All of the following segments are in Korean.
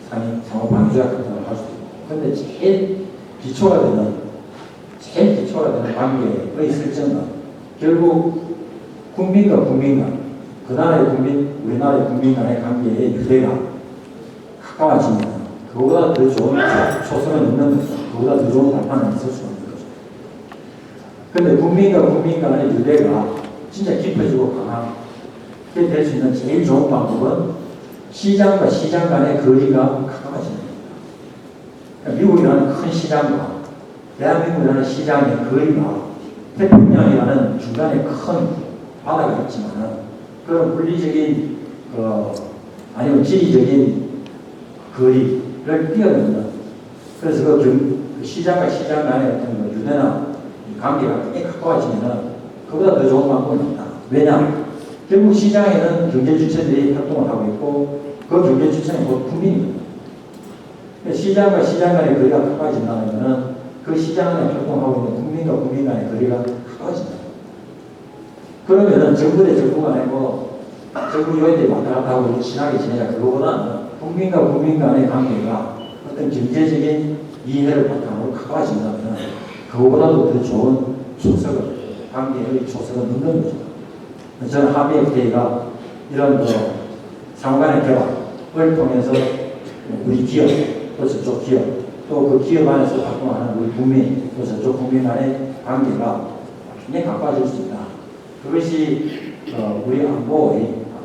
상호 방위조약 같은 걸 할 수도 있고. 근데 제일 기초가 되는 관계의 설정은 결국 국민과 국민 간, 그 나라의 국민, 우리나라의 국민 간의 관계의 유대가 가까워지면 그보다 더 좋은 초선은 없는 거죠. 그보다 더 좋은 발판은 있을 수 없는 거죠. 근데 국민과 국민 간의 유대가 진짜 깊어지고 강하게 될 수 있는 제일 좋은 방법은 시장과 시장 간의 거리가 가까워지는 겁니다. 그러니까 미국이라는 큰 시장과 대한민국이라는 시장의 거리가 태평양이라는 중간에 큰 바다가 있지만 그런 물리적인 아니면 지리적인 거리를 뛰어넘는, 그래서 그 시장과 시장 간의 어떤 유대나 관계가 꽤 가까워지면 그보다 더 좋은 방법은 없다. 왜냐? 결국 시장에는 경제 주체들이 활동을 하고 있고 그 경제 주체는 곧 국민입니다. 시장과 시장 간의 거리가 가까워진다는 것은 그 시장 안에 활동하고 있는 국민과 국민 간의 거리가 가까워진다. 그러면은 정부 대 정부 간에 정부 요인들이 왔다 갔다 하고 친하게 지내자. 그거보다는 국민과 국민 간의 관계가 어떤 경제적인 이해를 바탕으로 가까워진다면 그거보다도 더 좋은 관계의 초석은 없는 거죠. 저는 한미 FTA가 이런 상호간의 개발을 통해서 우리 기업, 또 저쪽 기업, 또 그 기업 안에서 활동하는 우리 국민, 또 저쪽 국민 간의 관계가 굉장히 가까워질 수 있다. 그것이 우리 안보의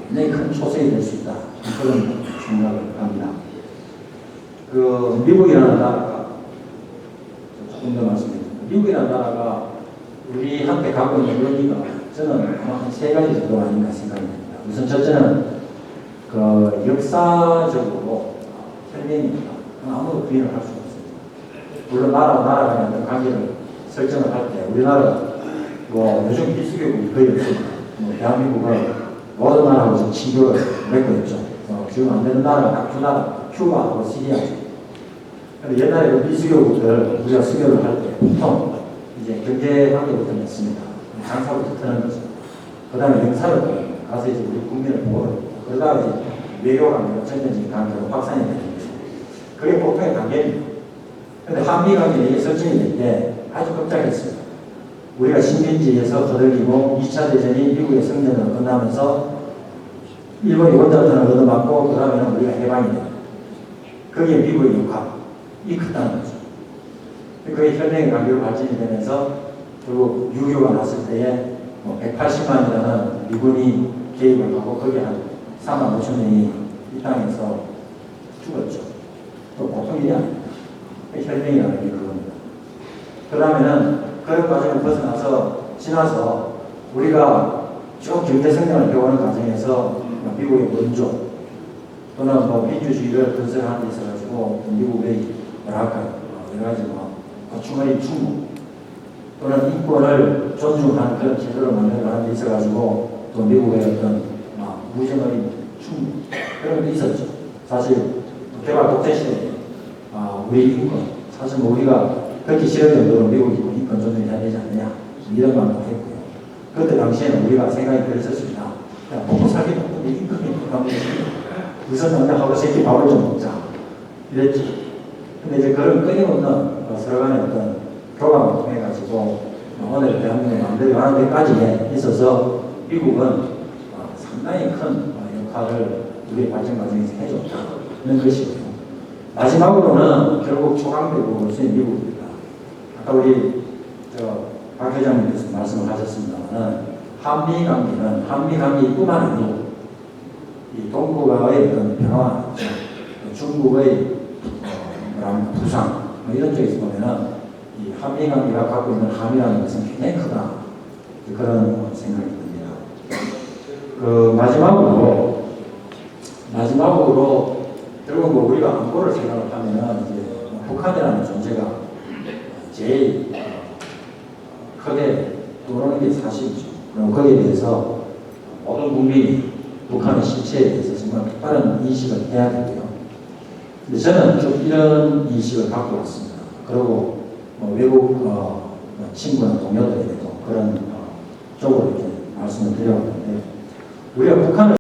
굉장히 큰 초석이 될 수 있다. 그런 생각을 합니다. 미국이라는 나라가, 조금 더 말씀드립니다. 미국이라는 나라가 우리한테 갖고 있는 의미가 저는 아마 한 3가지 정도 아닌가 생각이 듭니다. 우선 첫째는 역사적으로 혈맹입니다. 아무도 부인을 할 수가 없습니다. 물론 나라와 나라 간의 어떤 관계를 설정을 할 때 우리나라 요즘 비수교국이 거의 없습니다. 대한민국은 모든 나라하고 친교를 맺고 있죠. 지금 안 되는 나라가 딱 2나라, 큐바하고 시리아죠. 옛날에 그 비수교국들 우리가 수교를 할 때 보통 이제 경제 관계부터 맺습니다. 장사부터 트는 거죠. 그 다음에 영사를 가서 이제 우리 국민을 보호를, 그러다가 이제 외교 관계로 전쟁적인 관계로 확산이 되는 거죠. 그게 보통의 관계입니다. 그런데 한미 관계에 설정이 될 때 아주 걱정했습니다. 우리가 식민지에서 거들리고 2차 대전이 미국의 승전으로 끝나면서 일본이 원자탄을 얻어맞고 그 다음에는 우리가 해방이 됩니다. 거기에 미국의 역할이 크다는 거죠. 그게 혈맹의 관계로 발전이 되면서 결국 6.25가 났을 때에 180만이라는 미군이 개입을 하고 거기에 한 4만 5천 명이 이 땅에서 죽었죠. 또 보통 일이 아닙니다. 혈맹이라는 게 그겁니다. 그 다음에는 그런 과정을 지나서 우리가 쭉 경제 성장을 배우는 과정에서 미국의 원조 또는 민주주의를 건설하는 데 있어가지고 미국의 여러 가지 고충의 충무 또는 인권을 존중하는 그런 제도를 만들어가는 데 있어가지고 또 미국의 어떤 무정의 충무 그런 게 있었죠. 사실 개발 독재 시대에 우리 인권 사실 우리가 그렇게 싫을 정도로 미국이 인권 존중을 해야 되지 않느냐 이런 말도 했고요. 그때 당시에는 우리가 생각이 그랬었습니다. 그냥 먹고 살기 바쁜데 인권이 하고 우선 남자 하루 세끼 밥을 좀 먹자 이랬지. 근데 이제 그런 끊임없는 서로 간의 어떤 교감을 통해 가지고 오늘 대한민국을 만들어가는 데까지 있어서 미국은 상당히 큰 역할을 우리의 발전 과정에서 해줬다는 것이고요. 마지막으로는 결국 초강대국으로서의 미국입니다. 아까 우리 박 회장님께서 말씀을 하셨습니다만 한미 관계뿐만 아니고 이 동북아의 어떤 변화, 중국의 부상 이런 쪽에서 보면은 이 한미 관계가 갖고 있는 함이라는 것은 굉장히 크다 그런 생각이 듭니다. 마지막으로 결국 우리가 안보를 생각을 하면은 이제 북한이라는 존재가 제일 크게 떠오르는 게 사실이죠. 그럼 거기에 대해서 모든 국민이 북한의 실체에 대해서 정말 바른 인식을 해야 되고요. 근데 저는 좀 이런 인식을 갖고 왔습니다. 그리고 외국 친구나 동료들에게도 그런 쪽으로 이렇게 말씀을 드려봤는데 우리가 북한을